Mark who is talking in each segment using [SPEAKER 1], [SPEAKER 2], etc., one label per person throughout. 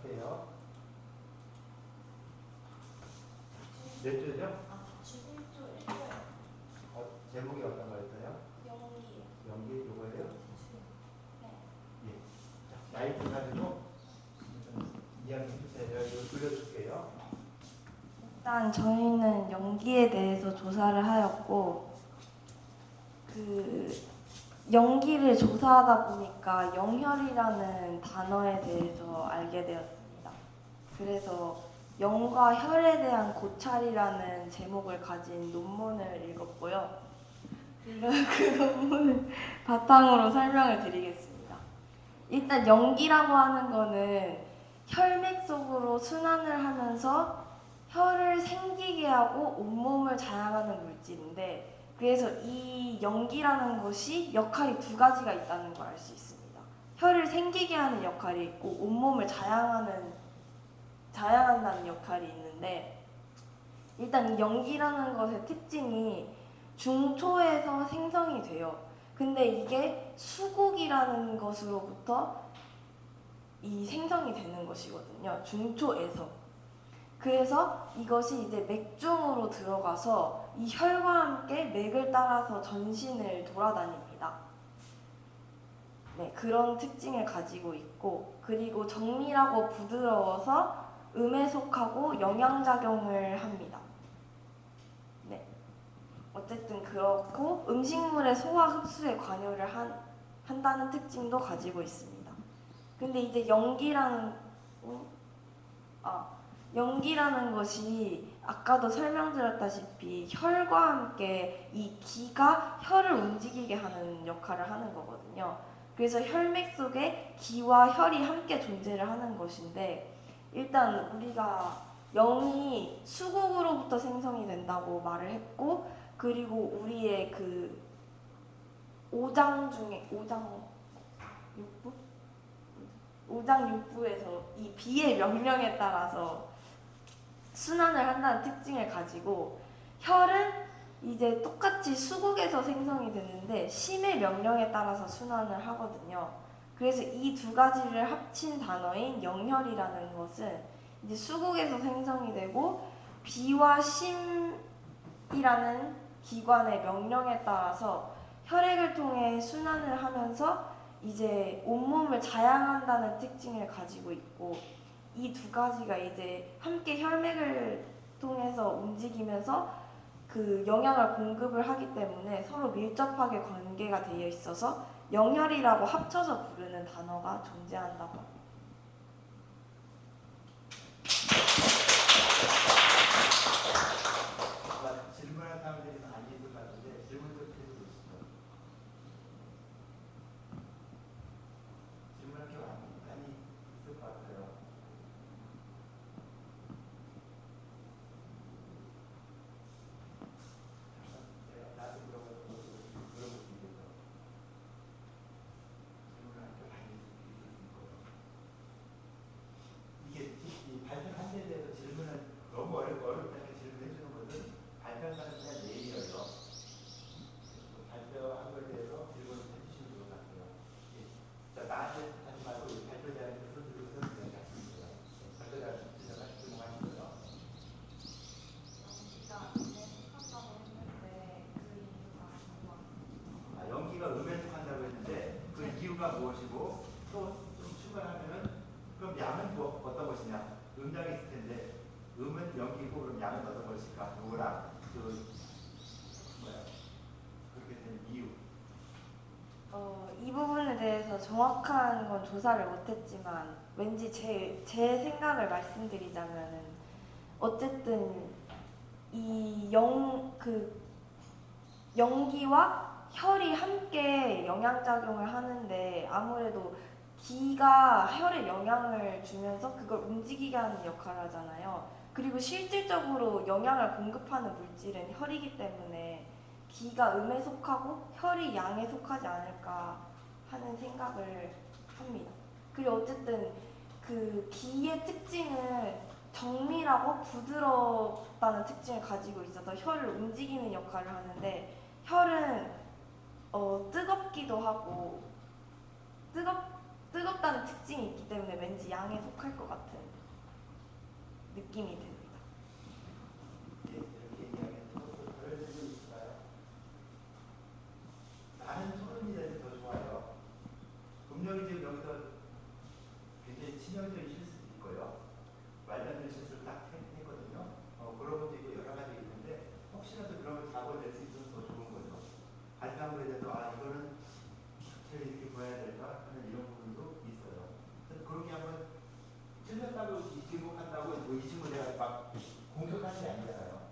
[SPEAKER 1] 할게요. 몇 조죠?
[SPEAKER 2] 지금 1조 1조요.
[SPEAKER 1] 제목이 어떤 거였어요?
[SPEAKER 2] 연기요.
[SPEAKER 1] 연기 요거예요?
[SPEAKER 2] 네.
[SPEAKER 1] 예. 자, 마이크 가지고 이야기 해주세요. 이거 돌려줄게요.
[SPEAKER 3] 일단 저희는 연기에 대해서 조사를 하였고 연기를 조사하다 보니까 영혈이라는 단어에 대해서 알게 되었습니다. 그래서 영과 혈에 대한 고찰이라는 제목을 가진 논문을 읽었고요. 그 논문을 바탕으로 설명을 드리겠습니다. 일단 연기라고 하는 거는 혈맥 속으로 순환을 하면서 혈을 생기게 하고 온몸을 자양하는 물질인데, 그래서 이 연기라는 것이 역할이 두 가지가 있다는 걸 알 수 있습니다. 혈을 생기게 하는 역할이 있고 온몸을 자양한다는 역할이 있는데, 일단 이 연기라는 것의 특징이 중초에서 생성이 돼요. 근데 이게 수국이라는 것으로부터 이 생성이 되는 것이거든요. 중초에서. 그래서 이것이 이제 맥중으로 들어가서 이 혈과 함께 맥을 따라서 전신을 돌아다닙니다. 네, 그런 특징을 가지고 있고, 그리고 정밀하고 부드러워서 음에 속하고 영양작용을 합니다. 네, 어쨌든 그렇고 음식물의 소화 흡수에 관여를 한다는 특징도 가지고 있습니다. 근데 이제 연기라는 것이 아까도 설명드렸다시피 혈과 함께 이 기가 혈을 움직이게 하는 역할을 하는 거거든요. 그래서 혈맥 속에 기와 혈이 함께 존재를 하는 것인데, 일단 우리가 영이 수국으로부터 생성이 된다고 말을 했고, 그리고 우리의 그 오장 중에 오장육부에서 이 비의 명령에 따라서 순환을 한다는 특징을 가지고, 혈은 이제 똑같이 수국에서 생성이 되는데 심의 명령에 따라서 순환을 하거든요. 그래서 이 두 가지를 합친 단어인 영혈이라는 것은 이제 수국에서 생성이 되고 비와 심이라는 기관의 명령에 따라서 혈액을 통해 순환을 하면서 이제 온몸을 자양한다는 특징을 가지고 있고, 이 두 가지가 이제 함께 혈맥을 통해서 움직이면서 그 영양을 공급을 하기 때문에 서로 밀접하게 관계가 되어 있어서 영혈이라고 합쳐서 부르는 단어가 존재한다고 합니다.
[SPEAKER 1] 질문할 사람들이 많이 있을 것 같은데 질문 좀 해주시죠. 질문할 게 많이 있을 것 같아요. 나도 물어볼 수 있겠어. 질문할 게 많이 있을 거예요. 이게 이 발표한 데에 대해서 질문을 너무 어렵다고 질문해 주는 것은 발표하는 사람의 예의예요. 발표한 것에 대해서 질문을 해주시면 좋을 것 같아요. 예. 자, 나한테 하지 말고 발표자한테 손들고서 그냥 하시면 돼요. 발표자가 질문하시고요. 연기가 음에 속한다고 했는데 그 이유가 무엇이고 또 좀 추가하면은 그럼 양은 뭐 어떤 것이냐? 음량이 있을 텐데 음은 연기고 그럼 양은 어떤 것일까? 요거랑 그렇게 된 이유.
[SPEAKER 3] 이 부분에 대해서 정확한 건 조사를 못했지만 왠지 제 생각을 말씀드리자면은, 어쨌든 이 연기와 혈이 함께 영양작용을 하는데, 아무래도 기가 혈에 영향을 주면서 그걸 움직이게 하는 역할을 하잖아요. 그리고 실질적으로 영양을 공급하는 물질은 혈이기 때문에 기가 음에 속하고 혈이 양에 속하지 않을까 하는 생각을 합니다. 그리고 어쨌든 그 기의 특징은 정밀하고 부드럽다는 특징을 가지고 있어서 혈을 움직이는 역할을 하는데, 혈은 뜨겁기도 하고 뜨겁다는 특징이 있기 때문에 왠지 양에 속할 것 같은 느낌이 듭니다.
[SPEAKER 1] 예, 이렇게 이야기하면 또 다른 점이 있을까요? 나는 소름이 되면 더 좋아요. 분명히 지금 여기서 굉장히 치명적인 실수도 있고요. 말도 안 되는 실수를 딱 했거든요. 그런 것도 있고 여러 가지 있는데 혹시라도 그런 걸 사고를 낼 수 있어서 더 좋은 거죠. 마지막으로 대해서 이거는 제 이렇게 보여야 될까 하는 이런 부분도 있어요. 그래서 그렇게 한번 틀렸다고 지목한다고 이 친구 내가 막 공격하는 게 아니잖아요.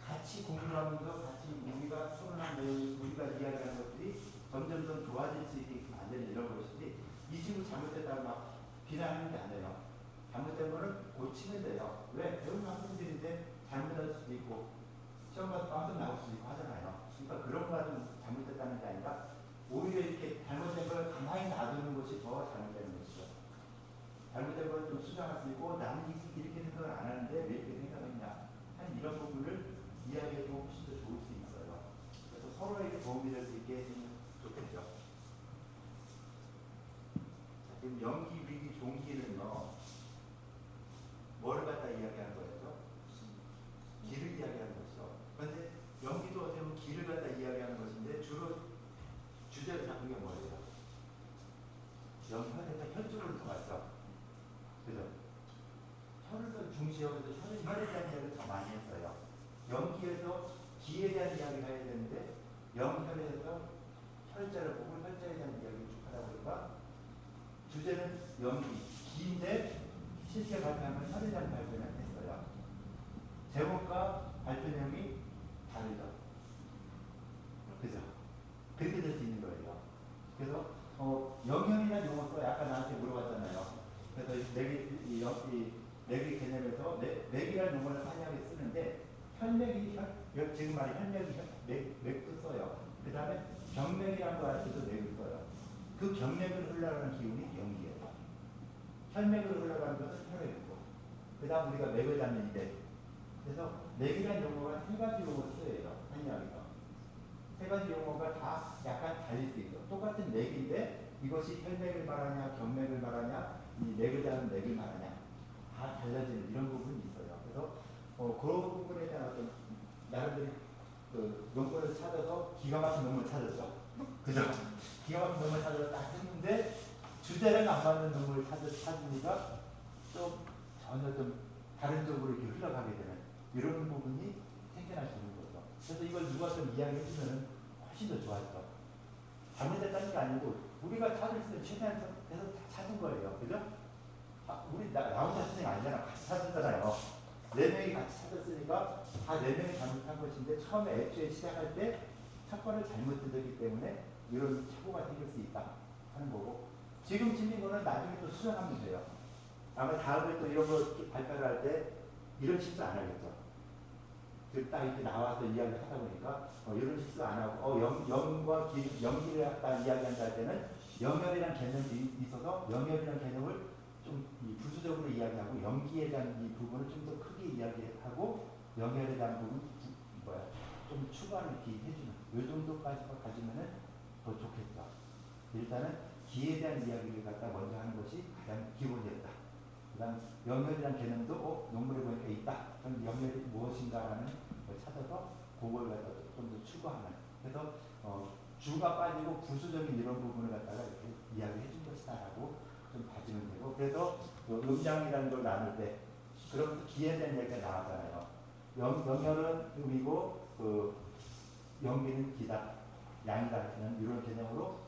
[SPEAKER 1] 같이 공부하면서 같이 우리가 토론한 내용, 우리가 이야기하는 것들이 점점 더 좋아질 수 있게 만드는 이런 것이지 이 친구 잘못됐다고 막 비난하는 게 아니에요. 잘못된 거는 고치면 돼요. 왜? 배우는 학생들인데 잘못할 수도 있고 시험 가서 빵점 나올 수도 있고 하잖아요. 그러니까 그런 거가 좀 잘못됐다는 게 아니라 오히려 이렇게 잘못된 걸 가만히 놔두는 것이 더 잘못되는 것이죠. 잘못된 걸 좀 수정할 수 있고 나는 이렇게 생각을 안 하는데 왜 이렇게 생각했냐 하는 이런 부분을 이야기해도 훨씬 더 좋을 수 있어요. 그래서 서로에게 도움이 될 수 있게 해주면 좋겠죠. 자, 지금 연기, 위기, 종기는요. 뭐를 갖다 이야기하는 거예요? 기를 이야기하는 것이죠. 그런데 연기도 어떻게 보면 기를 갖다 이야기하는 것인데 주로 주제를 잡은 게 뭐예요? 연혈에서 혈 쪽으로 들어갔죠. 그죠? 혈을 더 중시하면서 혈에 대한 이야기를 더 많이 했어요. 연기에서 기에 대한 이야기를 해야 되는데 영혈에서 혈자를 보고 혈자에 대한 이야기를 쭉 하다 보니까 주제는 연기, 기인데 실제 발표하면 혈에 대한 발표를 했어요. 제목과 발표 내용이 다르죠. 그죠? 그렇게 될 수 있는 거예요. 그래서 영혈이라는 용어도 약간 나한테 물어봤잖아요. 그래서 맥의 개념에서 맥이라는 용어를 다양하게 쓰는데 혈맥이 지금 말해 혈맥이 맥도 써요. 그 다음에 경맥이라는 거 할 때도 맥을 써요. 그 경맥을 흘러가는 기운이 연기예요. 혈맥으로 흘러가는 것은 혈액이고 그 다음 우리가 맥을 잡는 데 그래서 맥이라는 용어가 세 가지 용어로 쓰여요. 한 이야기가. 세 가지 용어가 다 약간 달릴 수 있어. 똑같은 맥인데 이것이 혈맥을 말하냐 경맥을 말하냐 이 맥을 잡는 맥을 말하냐 다 달라지는 이런 부분이 있어요. 그래서 그런 부분에 대한 어떤 나름대로 그 논문을 찾아서 기가 막힌 논문을 찾았죠. 그죠? 기가 막힌 논문을 찾아서 딱 했는데 주제랑 안 맞는 논문을 찾으니까 좀 전혀 좀 다른 쪽으로 이렇게 흘러가게 되는 이런 부분이 생겨날 수 있는 거죠. 그래서 이걸 누가 좀 이야기해 주면 훨씬 더 좋아졌죠. 잘못됐다는 게 아니고 우리가 찾을 수 있는 최대한 해서 찾은 거예요. 그죠? 우리 나 혼자 선생님 아니잖아. 같이 찾았잖아요. 네 명이 같이 찾았으니까 다 네 명이 잘못한 것인데 처음에 애초에 시작할 때 첫 번을 잘못 뜯었기 때문에 이런 착오가 생길 수 있다 하는 거고 지금 틀린 거는 나중에 또 수정하면 돼요. 아마 다음에 또 이런 거 발표를 할 때 이런 실수 안 하겠죠. 딱 이렇게 나와서 이야기를 하다 보니까 이런 실수 안 하고 영과 연기를 갖다 이야기한다 할 때는 영혈이라는 개념이 있어서 영혈이라는 개념을 좀 부수적으로 이야기하고 연기에 대한 이 부분을 좀 더 크게 이야기하고 영혈에 대한 부분 좀 추가를 이렇게 해주는 이 정도까지 가지면은 더 좋겠죠. 일단은 기에 대한 이야기를 갖다 먼저 하는 것이 가장 기본이었다. 그다음 영혈이라는 개념도 논문에 보니까 있다. 그럼 영혈이 무엇인가라는 걸 찾아서 그걸 갖다 좀 더 추구하는. 그래서 주가 빠지고 부수적인 이런 부분을 갖다가 이렇게 이야기해 준 것이다라고 좀 봐주면 되고. 그래서 음양이라는 걸 나눌 때 그러면서 기에 대한 이야기가 나왔잖아요. 영혈은 음이고 연기는 기다, 양이다 하는 이런 개념으로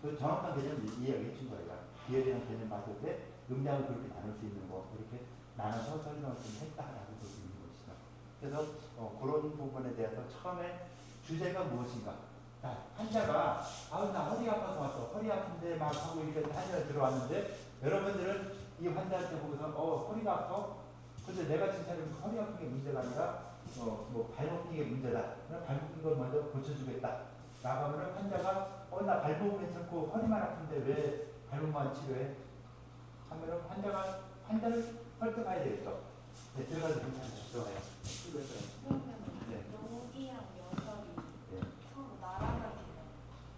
[SPEAKER 1] 그 정확한 개념을 이야기해 준 거예요. 기에 대한 개념 봤을 때 음양을 그렇게 나눌 수 있는 거 이렇게 나눠서 설명을 좀 했다라고 볼 수 있는 것이죠. 그래서 그런 부분에 대해서 처음에 주제가 무엇인가. 자, 환자가 나 허리 아파서 왔어. 허리 아픈데 막 하고 이렇게 환자가 들어왔는데 여러분들은 이 환자한테 보고서 허리가 아파? 근데 내가 진짜 허리 아픈 게 문제가 아니라 뭐 발목이 문제다. 발목인 걸 먼저 고쳐주겠다. 나가면 환자가 나 발목은 괜찮고 허리만 아픈데 왜 발목만 치료해? 하면은 환자를 설득해야 되겠죠. 네, 들어가서 괜찮아요. 들어가요. 네.
[SPEAKER 2] 연기랑 연설이
[SPEAKER 1] 네.
[SPEAKER 2] 서로 나란하게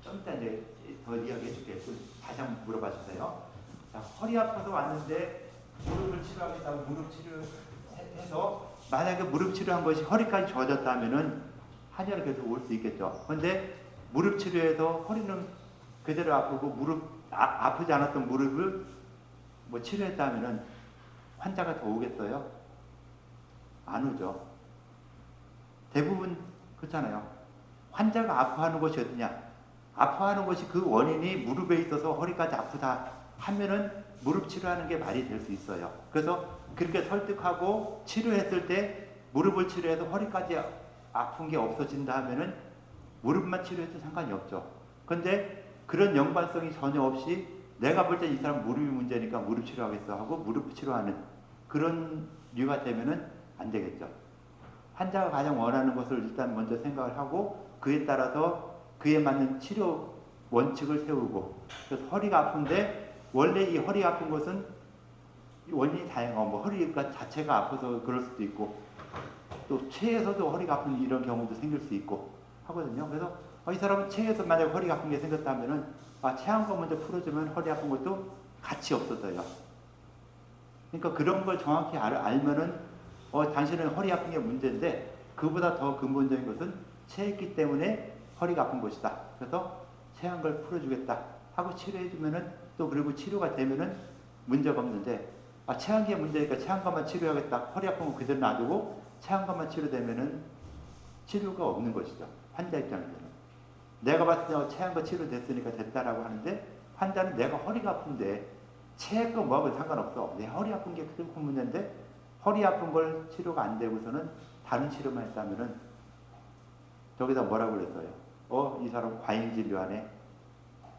[SPEAKER 1] 좀 이따 이제 더 이야기해 줄게요. 다시 한번 물어봐 주세요. 자, 허리 아파서 왔는데 무릎을 치료하겠다고 무릎 치료해서 만약에 무릎 치료한 것이 허리까지 좋아졌다면은 한의원에 계속 올 수 있겠죠. 그런데 무릎 치료해서 허리는 그대로 아프고 아프지 않았던 무릎을 뭐 치료했다면은 환자가 더 오겠어요? 안 오죠. 대부분 그렇잖아요. 환자가 아파하는 것이 어디냐? 아파하는 것이 그 원인이 무릎에 있어서 허리까지 아프다 하면은 무릎 치료하는 게 말이 될 수 있어요. 그래서 그렇게 설득하고 치료했을 때 무릎을 치료해서 허리까지 아픈 게 없어진다 하면은 무릎만 치료해도 상관이 없죠. 그런데 그런 연관성이 전혀 없이 내가 볼 때 이 사람 무릎이 문제니까 무릎 치료하겠어 하고 무릎 치료하는 그런 류가 되면은 안 되겠죠. 환자가 가장 원하는 것을 일단 먼저 생각을 하고 그에 따라서 그에 맞는 치료 원칙을 세우고 그래서 허리가 아픈데 원래 이 허리 아픈 것은 원인이 다양하고 뭐 허리가 자체가 아파서 그럴 수도 있고 또 체에서도 허리가 아픈 이런 경우도 생길 수 있고 하거든요. 그래서 이 사람은 체에서 만약 허리가 아픈 게 생겼다면은 체한 거 먼저 풀어주면 허리 아픈 것도 같이 없어져요. 그러니까 그런 걸 정확히 알면은 당신은 허리 아픈 게 문제인데 그보다 더 근본적인 것은 체했기 때문에 허리가 아픈 것이다. 그래서 체한 걸 풀어주겠다 하고 치료해주면은 또 그리고 치료가 되면은 문제가 없는데 체한 게 문제니까 체한 것만 치료하겠다. 허리 아픈 거 그대로 놔두고 체한 것만 치료되면은 치료가 없는 것이죠. 환자 입장에서는. 내가 봤을 때 체한 거 치료됐으니까 됐다라고 하는데 환자는 내가 허리가 아픈데 체한 거 뭐하고 상관없어. 내 허리 아픈 게 큰 문제인데 허리 아픈 걸 치료가 안 되고서는 다른 치료만 했다면은 저기다 뭐라고 그랬어요? 이 사람 과잉 진료하네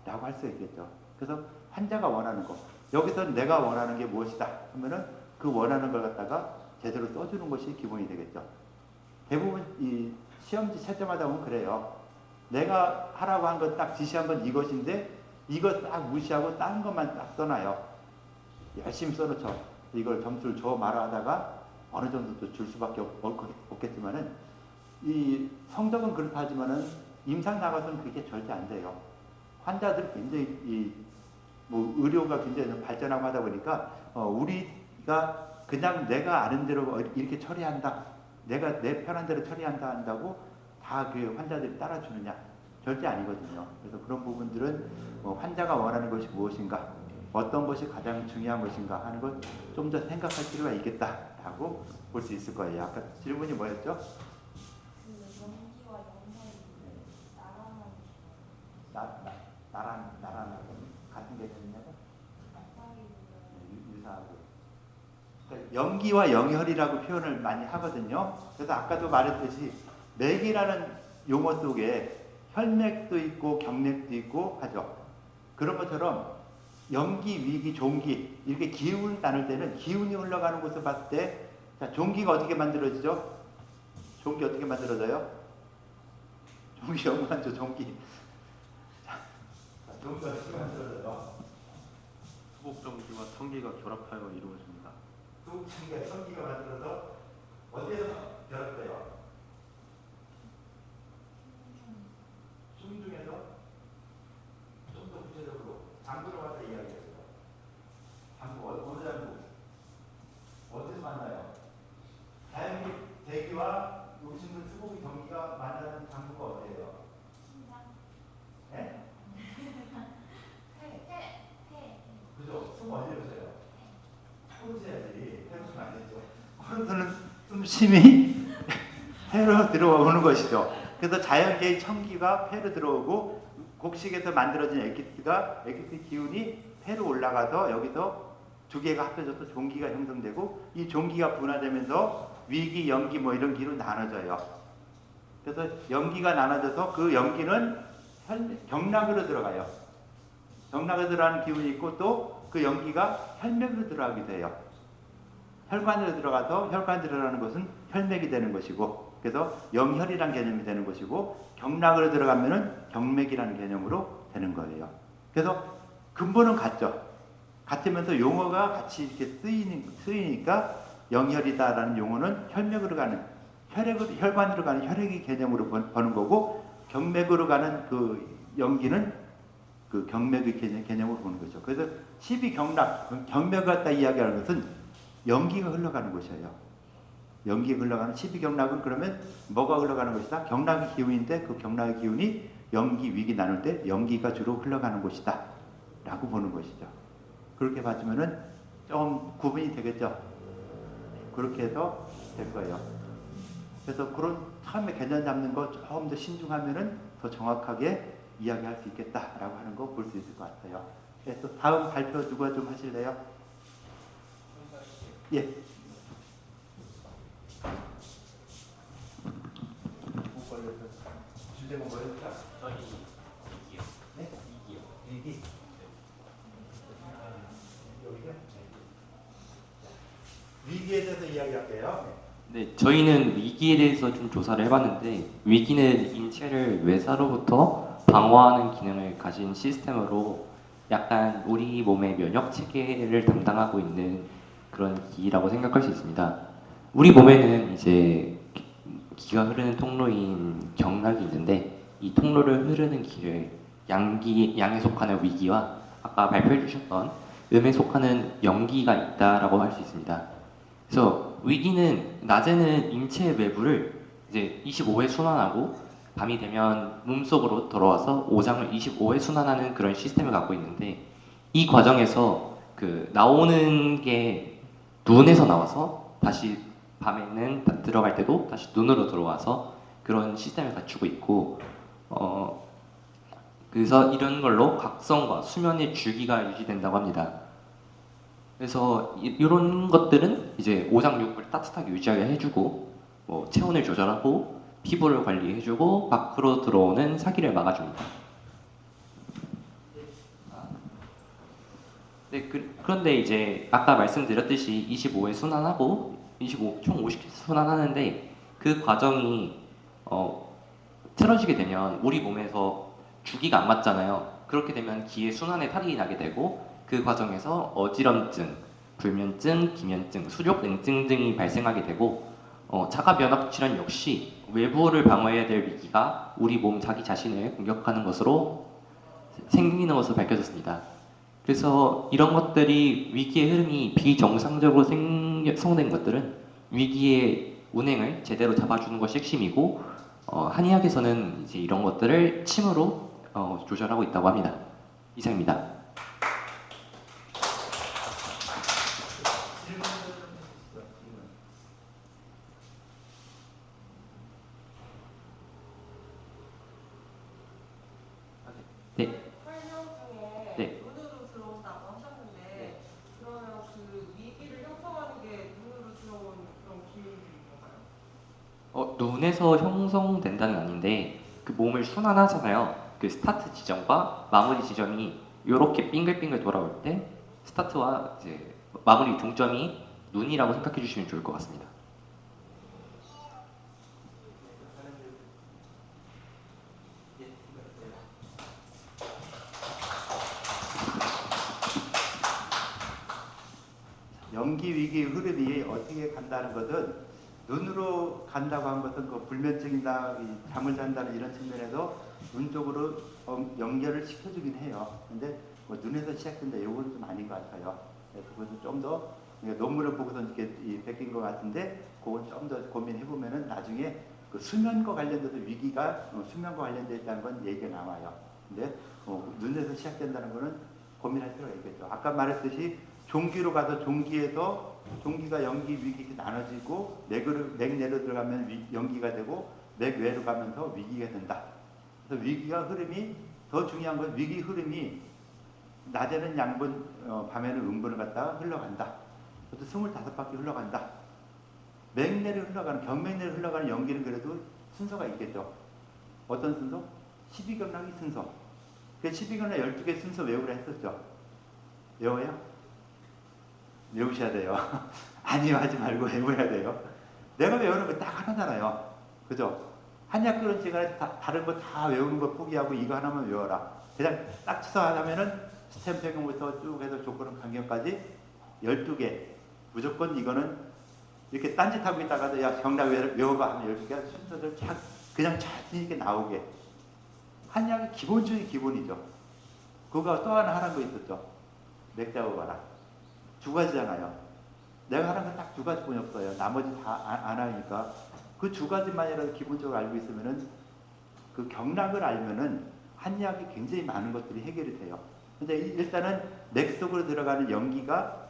[SPEAKER 1] 라고 할 수 있겠죠. 그래서 환자가 원하는 거 여기서 내가 원하는 게 무엇이다 하면은 그 원하는 걸 갖다가 제대로 써주는 것이 기본이 되겠죠. 대부분 이 시험지 채점하다 보면 그래요. 내가 하라고 한 건 딱 지시한 건 이것인데 이거 딱 무시하고 다른 것만 딱 써놔요. 열심히 써놓죠. 이걸 점수를 줘 말아 하다가 어느 정도 또 줄 수밖에 없겠지만은 이 성적은 그렇다 하지만은 임상 나가서는 그게 절대 안 돼요. 환자들 굉장히 뭐 의료가 굉장히 발전하고 하다 보니까 우리가 그냥 내가 아는 대로 이렇게 처리한다. 내가 내 편한 대로 처리한다 한다고 다 그 환자들이 따라주느냐? 절대 아니거든요. 그래서 그런 부분들은 환자가 원하는 것이 무엇인가, 어떤 것이 가장 중요한 것인가 하는 것 좀 더 생각할 필요가 있겠다라고 볼 수 있을 거예요. 아까 질문이 뭐였죠?
[SPEAKER 2] 연기와 연설이
[SPEAKER 1] 나랑 같은 개념이냐고? 유사하고. 그러니까 연기와 영혈이라고 표현을 많이 하거든요. 그래서 아까도 말했듯이 맥이라는 용어 속에 혈맥도 있고 경맥도 있고 하죠. 그런 것처럼 연기, 위기, 종기 이렇게 기운 나눌 때는 기운이 흘러가는 곳을 봤을 때 자, 종기가 어떻게 만들어지죠? 종기 어떻게 만들어져요? 종기 연구하죠. 종기. 자, 종기가 어떻게 만들어져요?
[SPEAKER 4] 수복정기와 청기가 결합하여 이루어집니다.
[SPEAKER 1] 수복정기와 청기가 만들어서 어디에서 결합돼요? 중에서 좀 더 구체적으로 장부로 가서 이야기했어요. 장부 어느 장부? 어디서 만나요? 자연기 대기와 요즘은 수복이 경기가 만나는 장부가 어디예요? 네? 그죠? 숨 어디로 쉬어요? 코로 쉬어야지. 해로 쉬면 안 되죠. 코로는 숨심이 폐로 들어오는 것이죠. 그래서 자연계의 청기가 폐로 들어오고 곡식에서 만들어진 액기스 기운이 폐로 올라가서 여기서 두 개가 합쳐져서 종기가 형성되고 이 종기가 분화되면서 위기, 연기 뭐 이런 기로 나눠져요. 그래서 연기가 나눠져서 그 연기는 경락으로 들어가요. 경락으로 들어가는 기운이 있고 또 그 연기가 혈맥으로 들어가기도 해요. 혈관으로 들어가서 혈관 들어가는 것은 혈맥이 되는 것이고 그래서 영혈이라는 개념이 되는 것이고 경락으로 들어가면은 경맥이라는 개념으로 되는 거예요. 그래서 근본은 같죠. 같으면서 용어가 같이 이렇게 쓰이니까 영혈이다라는 용어는 혈맥으로 가는 혈관으로 가는 혈액의 개념으로 보는 거고 경맥으로 가는 그 연기는 그 경맥의 개념으로 보는 거죠. 그래서 12경락, 경맥을 갖다 이야기하는 것은 연기가 흘러가는 곳이에요. 연기가 흘러가는 12경락은 그러면 뭐가 흘러가는 것이다? 경락의 기운인데 그 경락의 기운이 연기, 위기 나눌 때 연기가 주로 흘러가는 곳이다 라고 보는 것이죠. 그렇게 봐주면은 좀 구분이 되겠죠. 그렇게 해서 될 거예요. 그래서 그런 처음에 개념 잡는 거 조금 더 신중하면은 더 정확하게 이야기할 수 있겠다라고 하는 거 볼 수 있을 것 같아요. 네, 또 다음 발표 누가 좀 하실래요? 예. 주제가 뭐였죠?
[SPEAKER 4] 저희 이기요.
[SPEAKER 1] 네?
[SPEAKER 4] 이기요.
[SPEAKER 1] 위기. 여기요? 위기에 대해서 이야기할게요.
[SPEAKER 5] 네, 저희는 위기에 대해서 좀 조사를 해봤는데 위기는 인체를 외사로부터 방어하는 기능을 가진 시스템으로 약간 우리 몸의 면역 체계를 담당하고 있는 그런 기라고 생각할 수 있습니다. 우리 몸에는 이제 기가 흐르는 통로인 경락이 있는데 이 통로를 흐르는 길을 양에 속하는 위기와 아까 발표해 주셨던 음에 속하는 영기가 있다라고 할 수 있습니다. 그래서 위기는 낮에는 인체 외부를 이제 25회 순환하고 밤이 되면 몸속으로 들어와서 오장을 25회 순환하는 그런 시스템을 갖고 있는데 이 과정에서 그 나오는 게 눈에서 나와서 다시 밤에는 들어갈 때도 다시 눈으로 들어와서 그런 시스템을 갖추고 있고 그래서 이런 걸로 각성과 수면의 주기가 유지된다고 합니다. 그래서 이런 것들은 이제 오장육부를 따뜻하게 유지하게 해주고 뭐 체온을 조절하고 피부를 관리해주고 밖으로 들어오는 사기를 막아줍니다. 네, 그런데 이제 아까 말씀드렸듯이 25회 순환하고 총 50회 순환하는데 그 과정이 틀어지게 되면 우리 몸에서 주기가 안 맞잖아요. 그렇게 되면 기의 순환에 탈이 나게 되고 그 과정에서 어지럼증, 불면증, 기면증, 수족냉증 등이 발생하게 되고 자가 면역 질환 역시 외부를 방어해야 될 위기가 우리 몸 자기 자신을 공격하는 것으로 생기는 것으로 밝혀졌습니다. 그래서 이런 것들이 위기의 흐름이 비정상적으로 형성된 것들은 위기의 운행을 제대로 잡아주는 것이 핵심이고 한의학에서는 이제 이런 것들을 침으로 조절하고 있다고 합니다. 이상입니다. 네.
[SPEAKER 6] 설명 중에
[SPEAKER 5] 네.
[SPEAKER 6] 눈으로 들어온다고 하셨는데 그러면 그 위기를 형성하는 게 눈으로 들어온 그런 기운들인 건가요?
[SPEAKER 5] 눈에서 형성된다는 아닌데 그 몸을 순환하잖아요. 그 스타트 지점과 마무리 지점이 이렇게 빙글빙글 돌아올 때 스타트와 이제 마무리 종점이 눈이라고 생각해 주시면 좋을 것 같습니다.
[SPEAKER 1] 연기 위기 흐름이 어떻게 간다는 것은 눈으로 간다고 한 것은 그 불면증이나 잠을 잔다는 이런 측면에서 눈 쪽으로 연결을 시켜주긴 해요. 근데 뭐 눈에서 시작된다 이건 좀 아닌 것 같아요. 그것은 좀 더 논문을 보고서 이렇게 베낀 것 같은데 그건 좀 더 고민해 보면은 나중에 그 수면과 관련돼서 위기가 수면과 관련돼 있다는 건 얘기가 나와요. 근데 눈에서 시작된다는 거는 고민할 필요가 있겠죠. 아까 말했듯이 종기로 가서 종기가 연기 위기 나눠지고 맥 내로 들어가면 연기가 되고 맥 외로 가면서 위기가 된다. 그래서 위기가 흐름이 더 중요한 건 위기 흐름이 낮에는 양분, 밤에는 음분을 갖다가 흘러간다. 그것도 25바퀴 흘러간다. 맥 내로 흘러가는 경맥 내로 흘러가는 연기는 그래도 순서가 있겠죠. 어떤 순서? 12경락이 순서. 그 12경락 12개 순서 외우라 했었죠. 외워요? 외우셔야 돼요. 아니요 하지 말고 외워야 돼요. 내가 외우는 거 딱 하나잖아요. 그죠? 한약 그런 시간에 다른 거 다 외우는 거 포기하고 이거 하나만 외워라. 그냥 딱 취소하자면은 스템 적용부터 쭉 해서 조건 강경까지 12개. 무조건 이거는 이렇게 딴짓하고 있다가도 야 경락 외워봐 하면 12개 순서를 그냥 자신 있게 나오게. 한약의 기본적인 기본이죠. 그거 또 하나 하는 거 있었죠. 맥자고 봐라. 두 가지잖아요. 내가 하는 건 딱 두 가지뿐이 없어요. 나머지 다 안 하니까 그 두 가지만이라도 기본적으로 알고 있으면은 그 경락을 알면은 한약이 굉장히 많은 것들이 해결이 돼요. 근데 일단은 맥 속으로 들어가는 연기가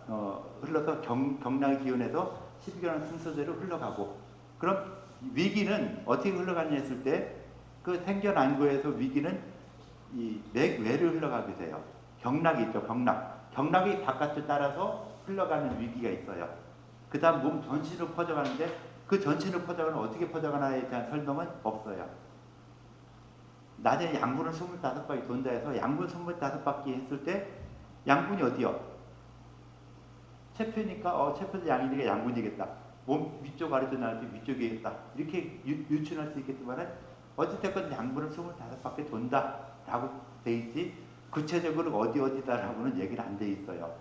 [SPEAKER 1] 흘러서 경락의 기운에서 12경락 순서대로 흘러가고, 그럼 위기는 어떻게 흘러가냐 했을 때 그 생겨난 거에서 위기는 이 맥 외를 흘러가게 돼요. 경락이 있죠. 경락이 바깥을 따라서 흘러가는 위기가 있어요. 그 다음 몸 전체로 퍼져가는데 그 전체로 퍼져가는 어떻게 퍼져가나에 대한 설명은 없어요. 낮에 양분을 25바퀴 돈다 해서 양분 25바퀴 했을 때 양분이 어디요? 체표니까 체표도 양이니까 양분이겠다. 몸 위쪽 아래쪽 나올 때 위쪽이겠다. 이렇게 유추할 수 있겠지만 어찌됐건 양분을 25바퀴 돈다 라고 돼 있지 구체적으로 어디다라고는 얘기는 안 돼 있어요.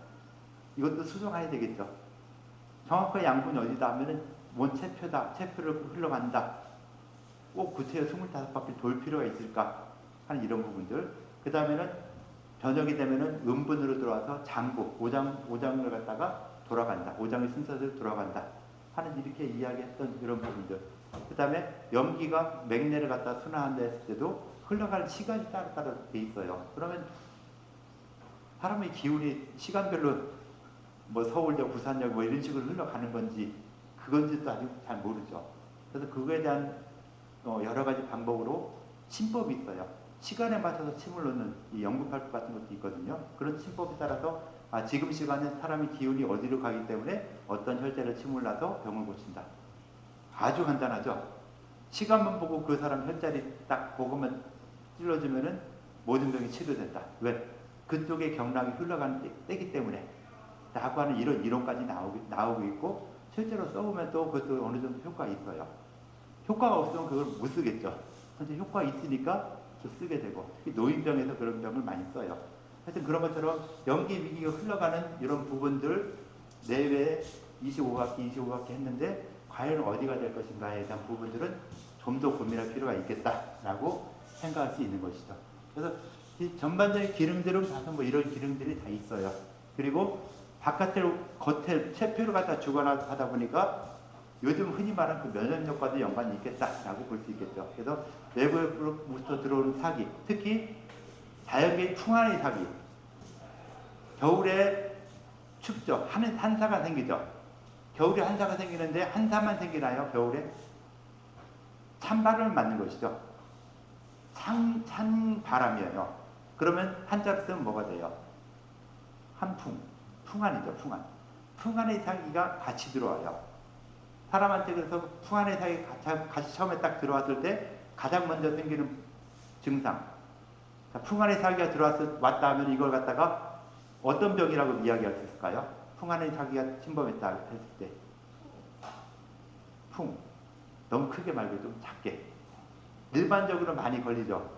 [SPEAKER 1] 이것도 수정해야 되겠죠. 정확하게 양분이 어디다 하면은 뭔 체표다, 체표를 흘러간다. 꼭 구체적으로 25바퀴 돌 필요가 있을까 하는 이런 부분들. 그 다음에는 저녁이 되면은 음분으로 들어와서 장부, 오장을 갖다가 돌아간다. 오장의 순서대로 돌아간다 하는 이렇게 이야기했던 이런 부분들. 그 다음에 염기가 맥내를 갖다 순환한다 했을 때도 흘러가는 시간이 따로 돼 있어요. 그러면 사람의 기운이 시간별로 뭐 서울역, 부산역 뭐 이런 식으로 흘러가는 건지 그건지도 아직 잘 모르죠. 그래서 그거에 대한 여러 가지 방법으로 침법이 있어요. 시간에 맞춰서 침을 놓는 이 영구팔법 같은 것도 있거든요. 그런 침법에 따라서 지금 시간에 사람의 기운이 어디로 가기 때문에 어떤 혈제를 침을 놔서 병을 고친다. 아주 간단하죠. 시간만 보고 그 사람 혈자리 딱 보고만 찔러주면은 모든 병이 치료된다. 왜? 그쪽에 경락이 흘러가는 때기 때문에 라고 하는 이런 이론까지 나오고 있고, 실제로 써보면 또 그것도 어느 정도 효과가 있어요. 효과가 없으면 그걸 못 쓰겠죠. 근데 효과가 있으니까 또 쓰게 되고, 특히 노인병에서 그런 병을 많이 써요. 하여튼 그런 것처럼 연기 위기가 흘러가는 이런 부분들 내외에 25바퀴 했는데 과연 어디가 될 것인가에 대한 부분들은 좀 더 고민할 필요가 있겠다라고 생각할 수 있는 것이죠. 그래서 이 전반적인 기능들은 봐서 뭐 이런 기능들이 다 있어요. 그리고 바깥으로 겉에 체표를 갖다 주거나 하다 보니까 요즘 흔히 말하는 그 면역력과도 연관이 있겠다라고 볼 수 있겠죠. 그래서 외부로부터 들어오는 사기, 특히 자연계의 풍한의 사기, 겨울에 춥죠. 한사가 생기죠. 겨울에 한사가 생기는데 한사만 생기나요? 겨울에? 찬바람을 맞는 것이죠. 찬 바람이에요. 그러면 한자로 쓰면 뭐가 돼요? 한풍, 풍한이죠. 풍한의 사기가 같이 들어와요. 사람한테 그래서 풍한의 사기가 같이 처음에 딱 들어왔을 때 가장 먼저 생기는 증상, 풍한의 사기가 왔다 하면 이걸 갖다가 어떤 병이라고 이야기할 수 있을까요? 풍한의 사기가 침범했다 했을 때 너무 크게 말고 좀 작게. 일반적으로 많이 걸리죠.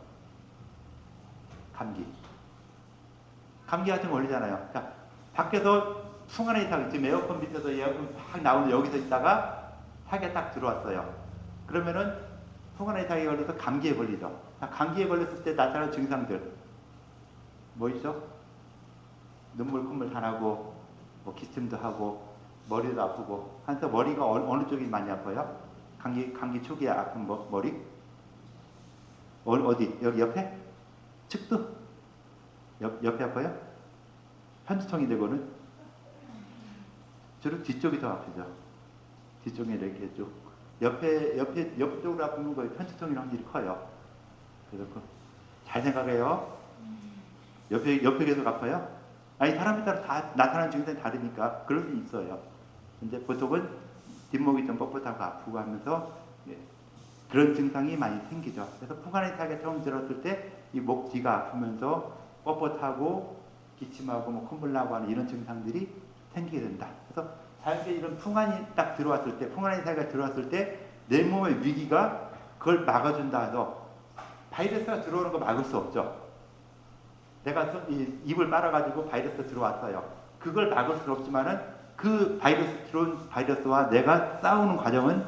[SPEAKER 1] 감기 같은 거 걸리잖아요. 자, 밖에서 풍한의 사기, 지금 에어컨 밑에서 에어컨 막 나오는데 여기서 있다가 사기가 딱 들어왔어요. 그러면은 풍한의 사기가 걸려서 감기에 걸리죠. 자, 감기에 걸렸을 때 나타나는 증상들 뭐 있죠? 눈물 콧물 다 나고 뭐 기침도 하고 머리도 아프고. 한서 머리가 어느 쪽이 많이 아파요? 감기 초기에 아픈 머리? 어디? 여기 옆에? 측도? 옆에 아파요? 편두통이 되고는 주로 뒤쪽이 더 아프죠. 뒤쪽에 이렇게 쭉 옆쪽으로 아프면 거의 편두통이랑 확률이 커요. 그래서 잘 생각해요. 옆에 계속 아파요? 아니, 사람에 따라 다 나타나는 증상이 다르니까 그럴 수 있어요. 근데 보통은 뒷목이 좀 뻣뻣하고 아프고 하면서 그런 증상이 많이 생기죠. 그래서 풍한의 사기가 처음 들었을 때 이 목 뒤가 아프면서 뻣뻣하고 기침하고 뭐 콧물 나고 하는 이런 증상들이 생기게 된다. 그래서 자연스레 이런 풍한이 딱 들어왔을 때, 풍한의 사기가 들어왔을 때 내 몸의 위기가 그걸 막아준다 해서 바이러스가 들어오는 거 막을 수 없죠. 내가 입을 빨아가지고 바이러스가 들어왔어요. 그걸 막을 수는 없지만은 그 들어온 바이러스와 내가 싸우는 과정은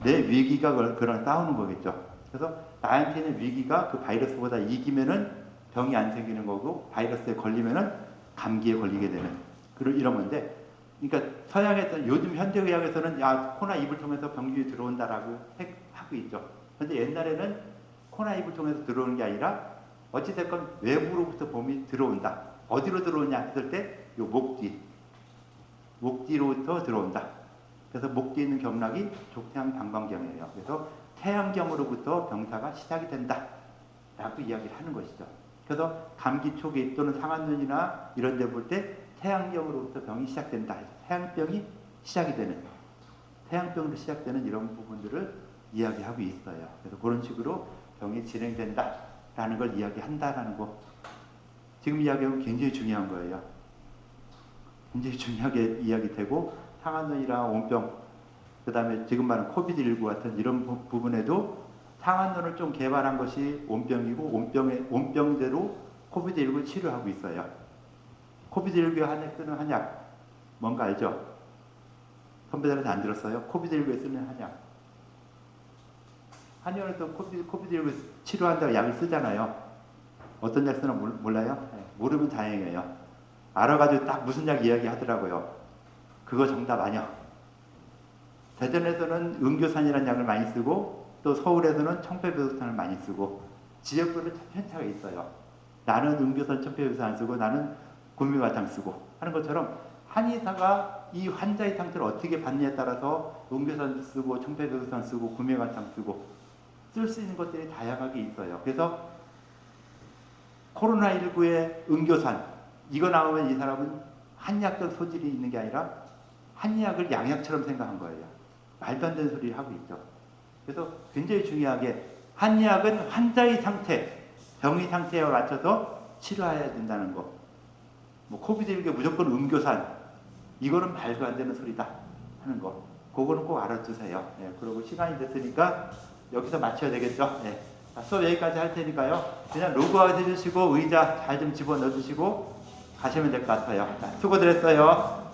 [SPEAKER 1] 내 위기가 그런 싸우는 거겠죠. 그래서 나한테 있는 위기가 그 바이러스보다 이기면은 병이 안 생기는 거고 바이러스에 걸리면은 감기에 걸리게 되는 그런 이런 건데, 그러니까 서양에서 요즘 현대의학에서는 야 코나 입을 통해서 병균이 들어온다라고 하고 있죠. 그런데 옛날에는 코나 입을 통해서 들어오는 게 아니라 어찌됐건 외부로부터 봄이 들어온다. 어디로 들어오냐 했을 때 요 목뒤로부터 들어온다. 그래서 목뒤에 있는 경락이 족태양 방광경이에요. 그래서 태양경으로부터 병사가 시작이 된다 라고 이야기를 하는 것이죠. 그래서 감기 초기 또는 상한 눈이나 이런 데 볼 때 태양경으로부터 병이 시작된다. 태양병이 시작이 되는, 태양병으로 시작되는 이런 부분들을 이야기하고 있어요. 그래서 그런 식으로 병이 진행된다라는 걸 이야기한다라는 거. 지금 이야기하면 굉장히 중요한 거예요. 굉장히 중요하게 이야기되고, 상한 눈이랑 온병, 그 다음에 지금 말하는 코비드19 같은 이런 부분에도 상한 눈을 좀 개발한 것이 온병이고, 온병대로 코비드19를 치료하고 있어요. 코비드19에 한약 쓰는 한약 뭔가 알죠? 선배들한테 안 들었어요? 코비드19에 쓰는 한약. 한의원에서 코비드19 치료한다고 약을 쓰잖아요. 어떤 약 쓰나 몰라요? 네, 모르면 다행이에요. 알아가지고 딱 무슨 약 이야기 하더라고요. 그거 정답 아니야. 대전에서는 은교산이라는 약을 많이 쓰고, 또 서울에서는 청패배우산을 많이 쓰고, 지역별로 편차가 있어요. 나는 은교산, 청패배우산 안 쓰고 나는 구미가탕 쓰고 하는 것처럼, 한의사가 이 환자의 상태를 어떻게 받느냐에 따라서 은교산 쓰고 청패배우산 쓰고 구미가탕 쓰고 쓸 수 있는 것들이 다양하게 있어요. 그래서 코로나19의 은교산 이거 나오면 이 사람은 한의학적 소질이 있는 게 아니라 한의학을 양약처럼 생각한 거예요. 말도 안 되는 소리를 하고 있죠. 그래서 굉장히 중요하게 한의학은 환자의 상태, 병의 상태에 맞춰서 치료해야 된다는 거. 뭐 코비드19 무조건 음교산 이거는 말도 안 되는 소리다 하는 거. 그거는 꼭 알아두세요. 네, 그리고 시간이 됐으니까 여기서 마쳐야 되겠죠. 네. 자, 수업 여기까지 할 테니까요. 그냥 로그아웃 해주시고 의자 잘 좀 집어넣어 주시고 가시면 될 것 같아요. 자, 수고들 했어요.